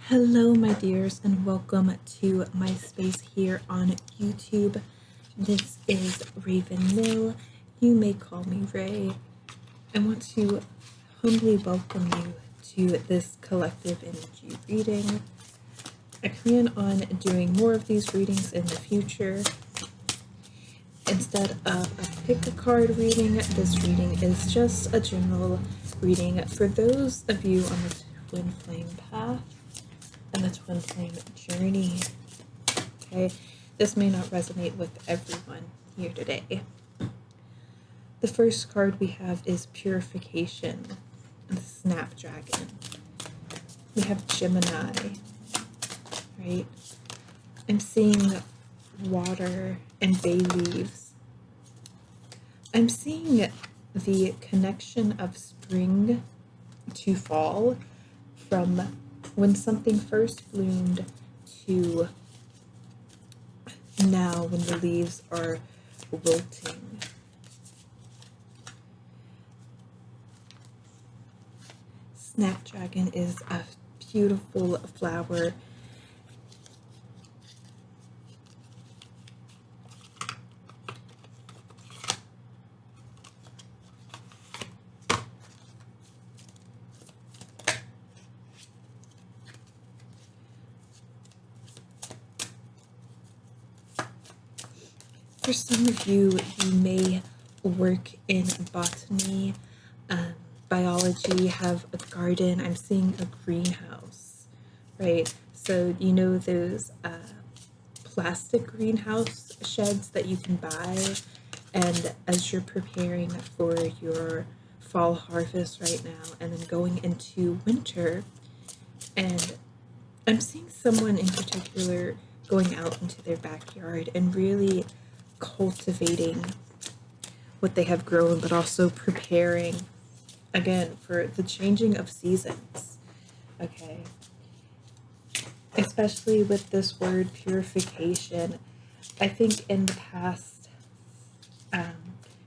Hello, my dears, and welcome to my space here on YouTube. This is Raven Mill. You may call me Ray. I want to humbly welcome you to this collective energy reading. I plan on doing more of these readings in the future. Instead of a pick a card reading, this reading is just a general reading for those of you on the twin flame path and the twin flame journey. Okay, this may not resonate with everyone here today. The first card we have is Purification, the Snapdragon. We have Gemini, right? I'm seeing water and bay leaves. I'm seeing the connection of spring to fall, from when something first bloomed to now when the leaves are wilting. Snapdragon is a beautiful flower. For some of you, you may work in botany, biology, have a garden. I'm seeing a greenhouse, right? So you know those plastic greenhouse sheds that you can buy, and as you're preparing for your fall harvest right now and then going into winter, and I'm seeing someone in particular going out into their backyard and really cultivating what they have grown, but also preparing again for the changing of seasons. Okay, especially with this word purification, I think in the past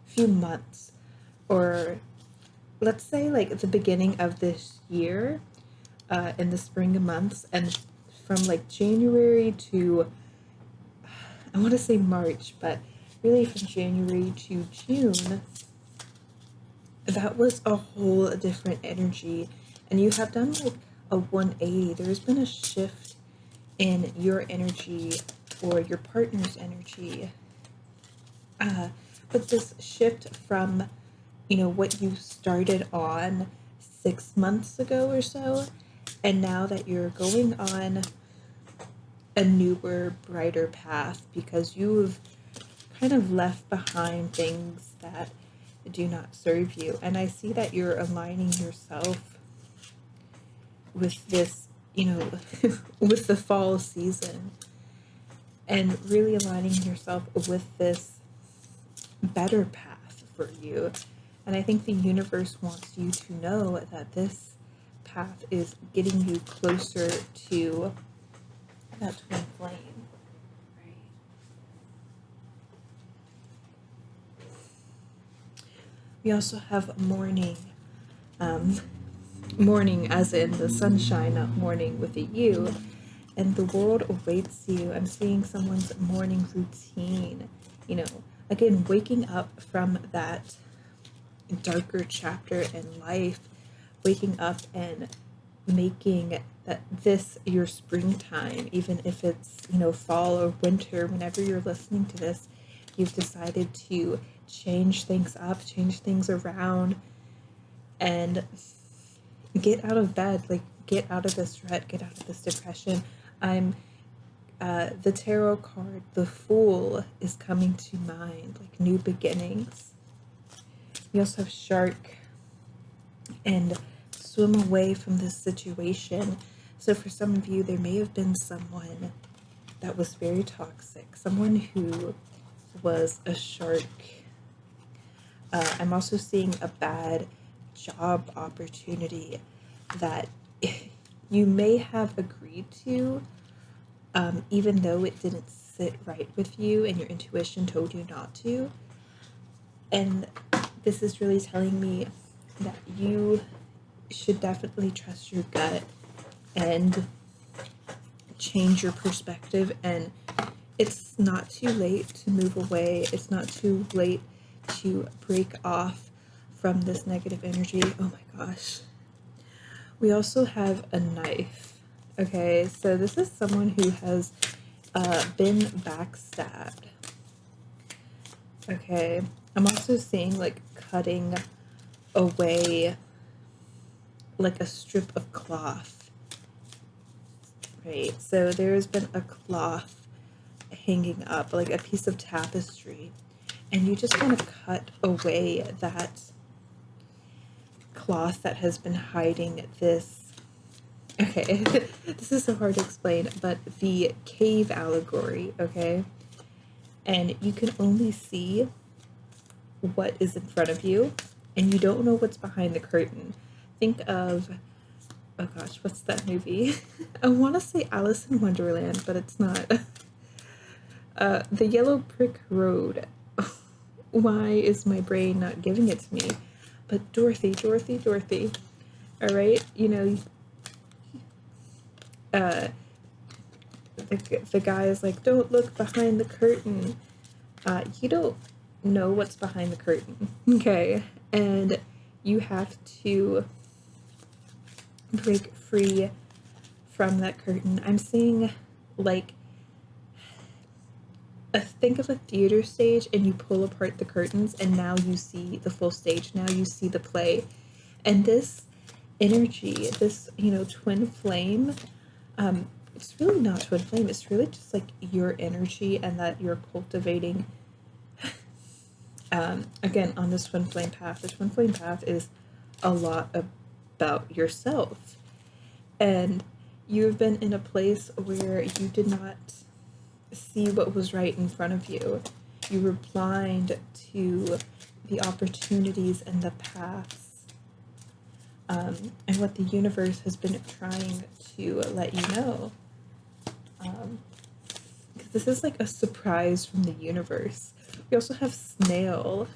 few months, or let's say like at the beginning of this year, in the spring months, and from like January to, I want to say March, but really from January to June, that was a whole different energy. And you have done like a 180. There's been a shift in your energy or your partner's energy. But this shift from, what you started on 6 months ago or so, and now that you're going on a newer, brighter path because you've kind of left behind things that do not serve you. And I see that you're aligning yourself with this, with the fall season, and really aligning yourself with this better path for you. And I think the universe wants you to know that this path is getting you closer to that twin flame, right? We also have morning. Morning as in the sunshine, not morning with a U. And the world awaits you. I'm seeing someone's morning routine. Again, waking up from that darker chapter in life, waking up and making that this your springtime, even if it's fall or winter. Whenever you're listening to this, you've decided to change things up, change things around, and get out of bed, like get out of this rut, get out of this depression. I'm the tarot card, the Fool, is coming to mind, like new beginnings. You also have Shark and swim away from this situation. So for some of you, there may have been someone that was very toxic, someone who was a shark. I'm also seeing a bad job opportunity that you may have agreed to, even though it didn't sit right with you and your intuition told you not to. And this is really telling me that you should definitely trust your gut and change your perspective, and it's not too late to move away. It's not too late to break off from this negative energy. Oh my gosh. We also have a knife. Okay, so this is someone who has been backstabbed. Okay, I'm also seeing like cutting away like a strip of cloth. Right, so there's been a cloth hanging up, like a piece of tapestry, and you just want to cut away that cloth that has been hiding this. Okay, this is so hard to explain, but the cave allegory, okay? And you can only see what is in front of you, and you don't know what's behind the curtain. Think of, oh gosh, what's that movie? I want to say Alice in Wonderland, but it's not. The Yellow Brick Road. Why is my brain not giving it to me? But Dorothy. All right, you know, the guy is like, don't look behind the curtain. You don't know what's behind the curtain, okay? And you have to break free from that curtain. I'm seeing like, think of a theater stage and you pull apart the curtains and now you see the full stage. Now you see the play. And this energy, this, you know, twin flame, it's really not twin flame. It's really just like your energy and that you're cultivating. Again, on this twin flame path, the twin flame path is a lot about yourself. And you've been in a place where you did not see what was right in front of you. You were blind to the opportunities and the paths, and what the universe has been trying to let you know. Because this is like a surprise from the universe. We also have snail.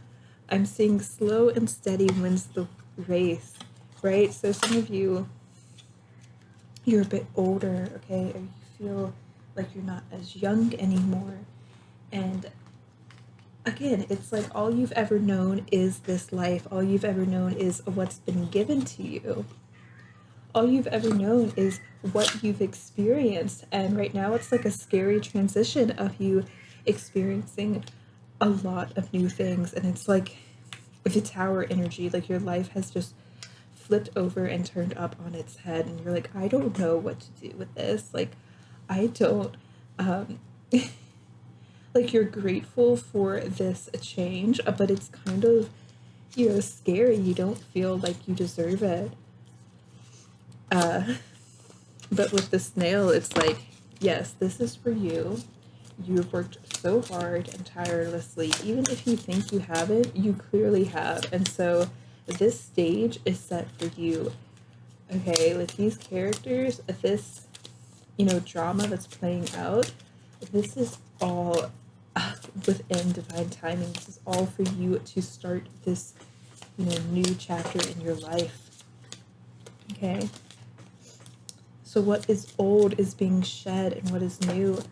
I'm seeing slow and steady wins the race, right? So some of you, you're a bit older, okay, or you feel like you're not as young anymore. And again, it's like all you've ever known is this life. All you've ever known is what's been given to you. All you've ever known is what you've experienced. And right now it's like a scary transition of you experiencing a lot of new things. And it's like the tower energy, like your life has just flipped over and turned up on its head. And you're like, I don't know what to do with this. Like, I don't, like you're grateful for this change, but it's kind of, you know, scary. You don't feel like you deserve it. But with the snail, it's like, yes, this is for you. You've worked so hard and tirelessly. Even if you think you haven't, you clearly have. And so this stage is set for you. Okay, like these characters, this, you know, drama that's playing out, this is all within divine timing. This is all for you to start this, you know, new chapter in your life. Okay. So what is old is being shed and what is new,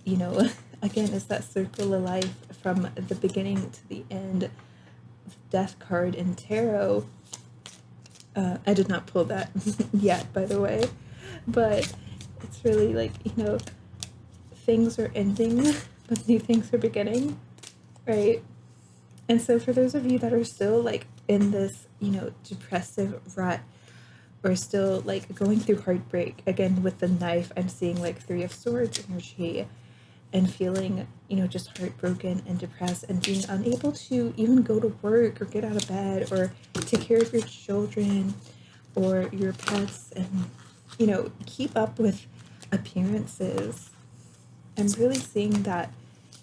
you know, again, it's that circle of life from the beginning to the end. Death card in tarot. I did not pull that yet, by the way, but it's really like, you know, things are ending, but new things are beginning, right? And so for those of you that are still like in this, you know, depressive rut, or still like going through heartbreak, again with the knife, I'm seeing like 3 of Swords energy and feeling, you know, just heartbroken and depressed and being unable to even go to work or get out of bed or take care of your children or your pets and, you know, keep up with appearances. I'm really seeing that,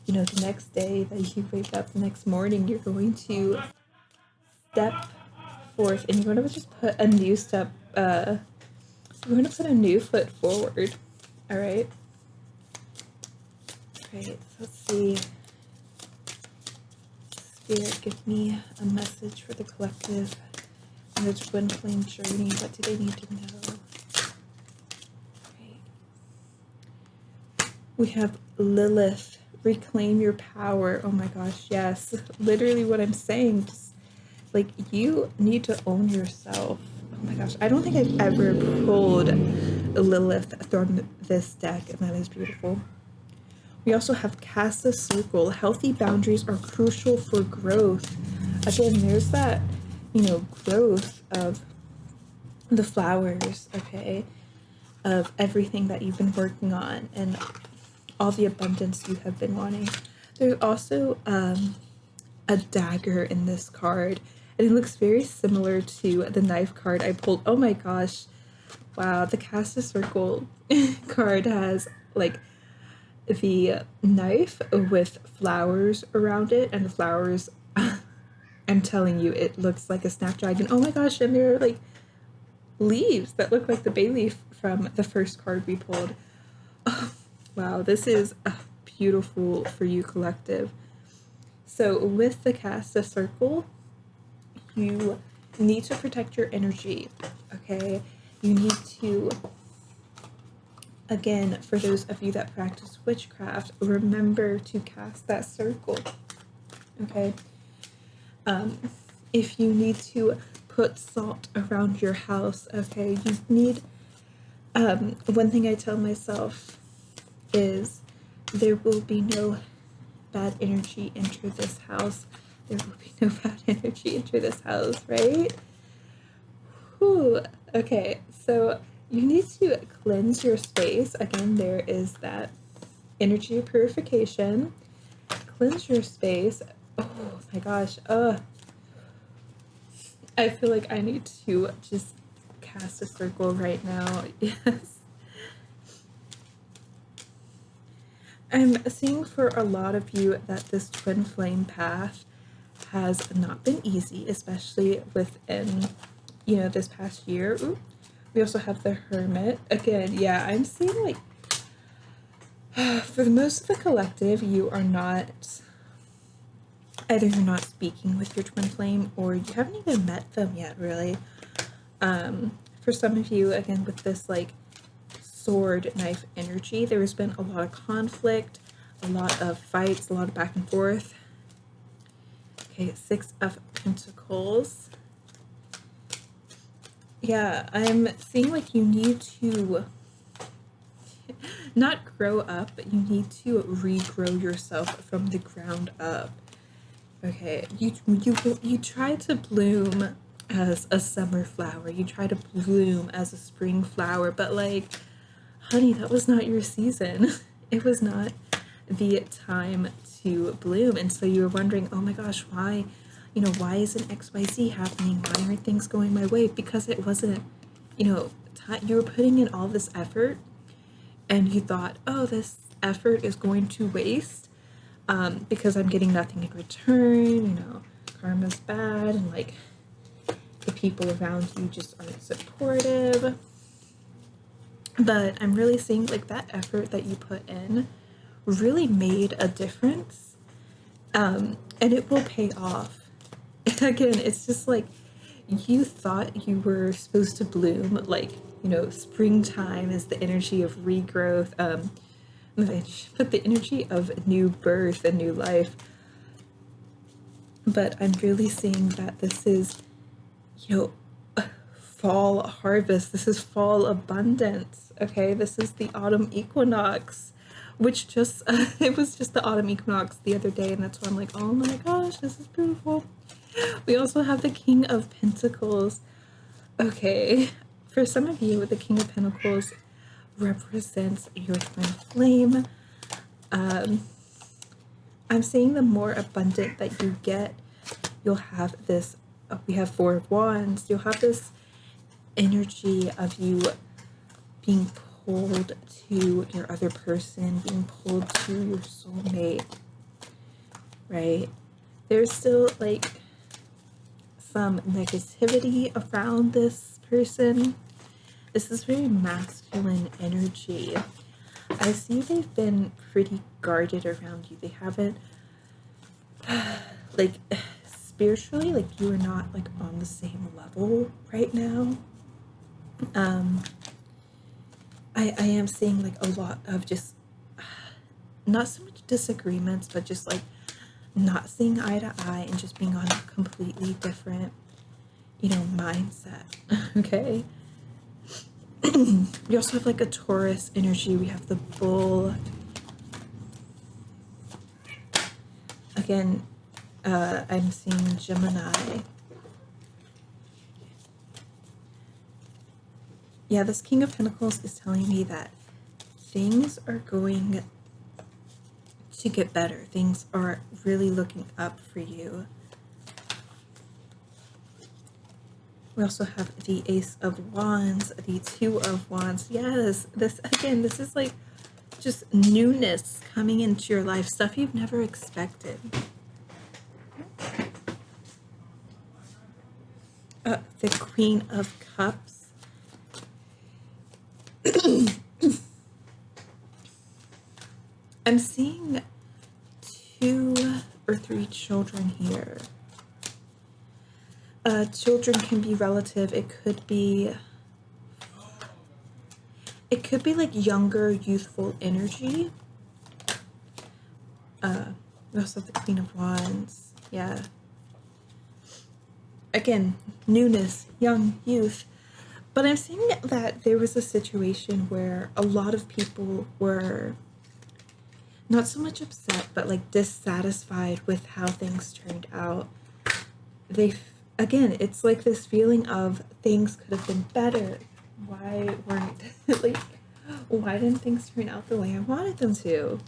you know, the next day that you wake up, the next morning, you're going to step forth and you're going to just put a new step, you're going to put a new foot forward. All right. Right, let's see. Spirit, give me a message for the collective on the twin flame journey. What do they need to know? Right. We have Lilith, reclaim your power. Oh my gosh, yes. Literally what I'm saying. Just like you need to own yourself. Oh my gosh, I don't think I've ever pulled Lilith from this deck, and that is beautiful. We also have cast a circle. Healthy boundaries are crucial for growth. Again, there's that, growth of the flowers, okay, of everything that you've been working on and all the abundance you have been wanting. There's also a dagger in this card, and it looks very similar to the knife card I pulled. Oh my gosh. Wow, the cast a circle card has like the knife with flowers around it, and the flowers, I'm telling you, it looks like a snapdragon. Oh my gosh, and there are like leaves that look like the bay leaf from the first card we pulled. Oh, wow, this is beautiful for you, collective. So with the cast a circle, you need to protect your energy, okay? You need to, again, for those of you that practice witchcraft, remember to cast that circle, okay? If you need to put salt around your house, okay, you need, one thing I tell myself is there will be no bad energy enter this house. There will be no bad energy enter this house, right? Whew. Okay, so you need to cleanse your space. Again, there is that energy purification. Cleanse your space. Oh my gosh. I feel like I need to just cast a circle right now. Yes. I'm seeing for a lot of you that this twin flame path has not been easy, especially within, this past year. Ooh. We also have the Hermit. Again, yeah, I'm seeing like, for the most of the collective, you are not, either you're not speaking with your twin flame or you haven't even met them yet, really. For some of you, again, with this like sword knife energy, there has been a lot of conflict, a lot of fights, a lot of back and forth. Okay, Six of Pentacles. Yeah, I'm seeing like you need to not grow up, but you need to regrow yourself from the ground up. Okay, you try to bloom as a summer flower, you try to bloom as a spring flower, but like, honey, that was not your season. It was not the time to bloom. And so you were wondering, oh my gosh, why isn't XYZ happening? Why aren't things going my way? Because it wasn't, you were putting in all this effort and you thought, oh, this effort is going to waste because I'm getting nothing in return, karma's bad, and like the people around you just aren't supportive. But I'm really seeing like that effort that you put in really made a difference, and it will pay off. Again, it's just like you thought you were supposed to bloom, like, springtime is the energy of regrowth, but the energy of new birth and new life. But I'm really seeing that this is, fall harvest. This is fall abundance. Okay, this is the autumn equinox, which just it was just the autumn equinox the other day, and that's why I'm like, oh my gosh, this is beautiful. We also have the King of Pentacles. Okay, for some of you, the King of Pentacles represents your twin flame. I'm seeing the more abundant that you get, you'll have this, we have Four of Wands, you'll have this energy of you being pulled to your other person, being pulled to your soulmate, right? There's still like some negativity around this person. This is very masculine energy. I see they've been pretty guarded around you. They haven't, like, spiritually, like, you are not, like, on the same level right now. I am seeing, like, a lot of just not so much disagreements, but just like not seeing eye to eye and just being on a completely different, mindset. Okay. We also have like a Taurus energy. We have the bull. Again, I'm seeing Gemini. Yeah, this King of Pentacles is telling me that things are going to get better. Things are really looking up for you. We also have the Ace of Wands, the Two of Wands. Yes, this is like just newness coming into your life, stuff you've never expected. The Queen of Cups. I'm seeing 2 or 3 children here. Children can be relative. It could be like younger, youthful energy. We also have the Queen of Wands. Yeah. Again, newness, young, youth. But I'm seeing that there was a situation where a lot of people were not so much upset, but like dissatisfied with how things turned out. Again, it's like this feeling of things could have been better. Why didn't things turn out the way I wanted them to?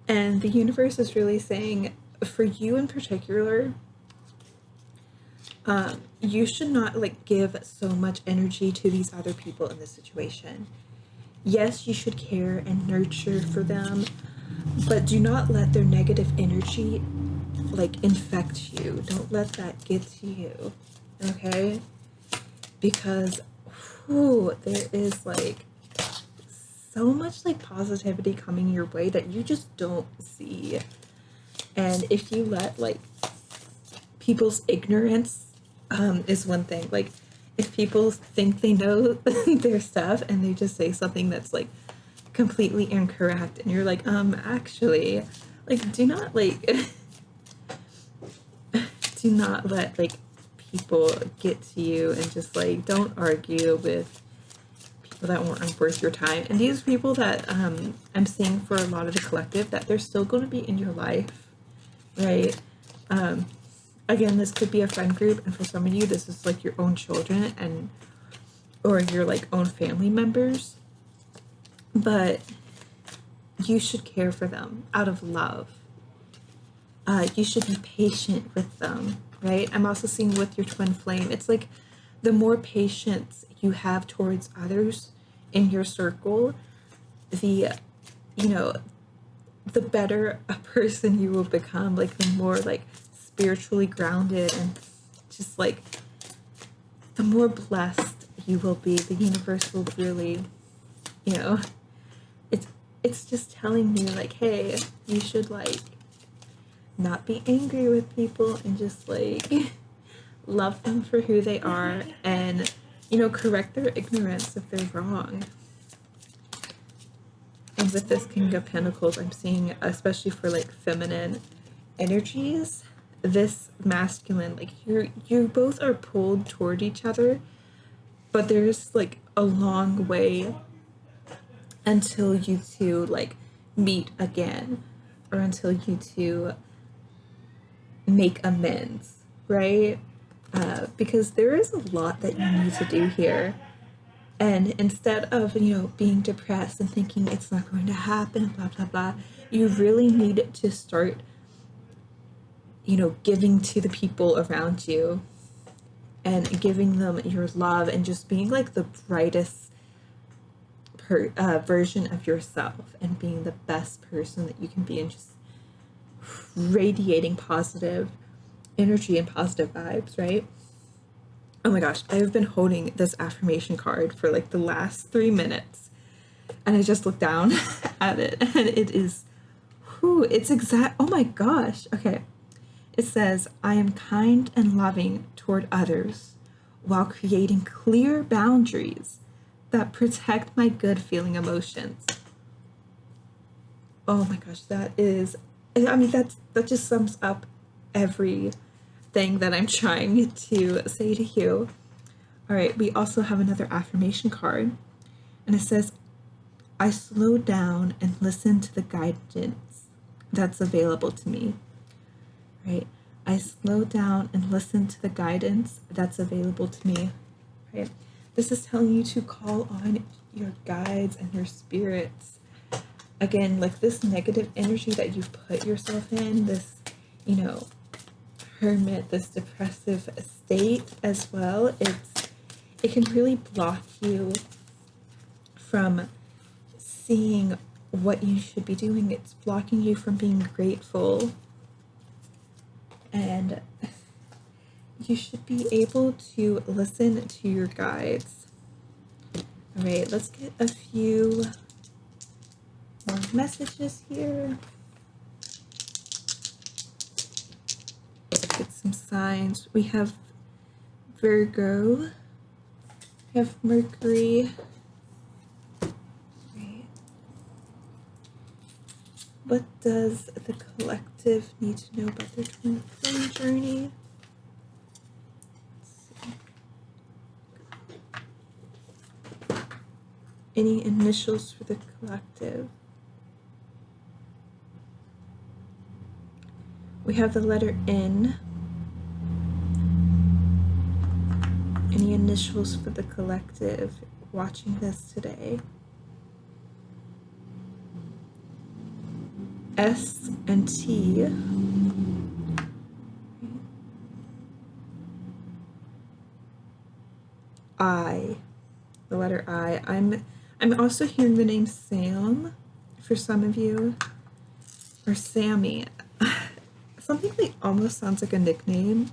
And the universe is really saying, for you in particular, you should not like give so much energy to these other people in this situation. Yes, you should care and nurture for them, but do not let their negative energy like infect you. Don't let that get to you, okay? Because there is like so much like positivity coming your way that you just don't see. And if you let like people's ignorance is one thing. Like if people think they know their stuff and they just say something that's like completely incorrect and you're like, actually, like do not let like people get to you, and just like don't argue with people that weren't worth your time. And these people that I'm seeing for a lot of the collective, that they're still going to be in your life, right? Again, this could be a friend group, and for some of you this is like your own children or your like own family members, but you should care for them out of love. You should be patient with them, right? I'm also seeing with your twin flame, it's like the more patience you have towards others in your circle, the better a person you will become, like the more like spiritually grounded and just like the more blessed you will be. The universe will really, it's just telling me like, hey, you should like not be angry with people and just like love them for who they are, and correct their ignorance if they're wrong. And with this King of Pentacles, I'm seeing, especially for like feminine energies, this masculine, like you both are pulled toward each other, but there's like a long way until you two like meet again, or until you two make amends, right? Because there is a lot that you need to do here. And instead of, being depressed and thinking it's not going to happen, blah, blah, blah, you really need to start, giving to the people around you and giving them your love and just being like the brightest version of yourself and being the best person that you can be, and just radiating positive energy and positive vibes, right? Oh my gosh, I've been holding this affirmation card for like the last 3 minutes, and I just looked down at it, and it is, it's exact, oh my gosh, okay. It says, I am kind and loving toward others while creating clear boundaries that protect my good feeling emotions. Oh my gosh, that is, I mean, that just sums up everything that I'm trying to say to you. All right, we also have another affirmation card, and it says, I slow down and listen to the guidance that's available to me. Right? I slow down and listen to the guidance that's available to me. Right? This is telling you to call on your guides and your spirits. Again, like this negative energy that you've put yourself in, this, you know, hermit, this depressive state as well, it can really block you from seeing what you should be doing. It's blocking you from being grateful. And you should be able to listen to your guides. All right, let's get a few more messages here. Get some signs. We have Virgo. We have Mercury. Right. What does the collective need to know about their twin flame journey? Any initials for the collective? We have the letter N. Any initials for the collective watching this today? S and T. I. The letter I. I'm also hearing the name Sam for some of you, or Sammy. Something that almost sounds like a nickname.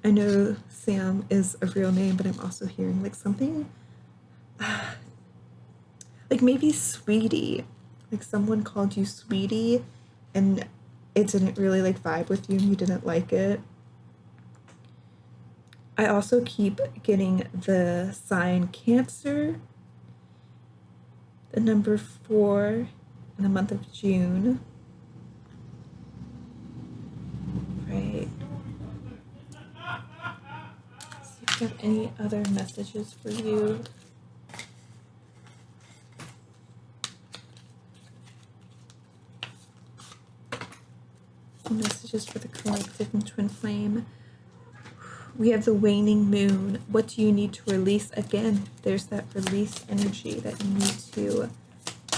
I know Sam is a real name, but I'm also hearing like something like maybe Sweetie. Like someone called you Sweetie and it didn't really like vibe with you and you didn't like it. I also keep getting the sign Cancer, the number 4 in the month of June. Right. Let's see if we have any other messages for you. Messages for the collective and twin flame. We have the waning moon. What do you need to release? Again, there's that release energy that you need to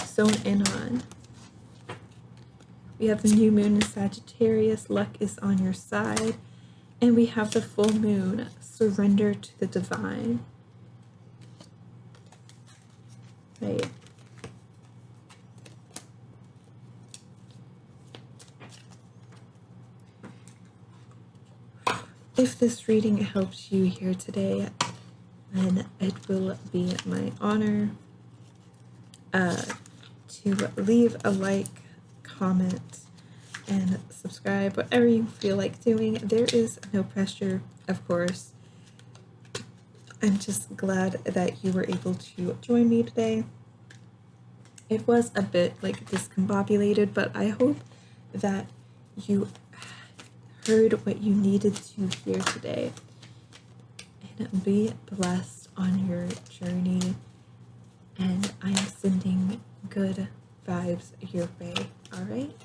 zone in on. We have the new moon in Sagittarius. Luck is on your side. And we have the full moon. Surrender to the divine. Right. If this reading helps you here today, then it will be my honor to leave a like, comment, and subscribe, whatever you feel like doing. There is no pressure, of course. I'm just glad that you were able to join me today. It was a bit like discombobulated, but I hope that you heard what you needed to hear today. And be blessed on your journey. And I am sending good vibes your way. All right?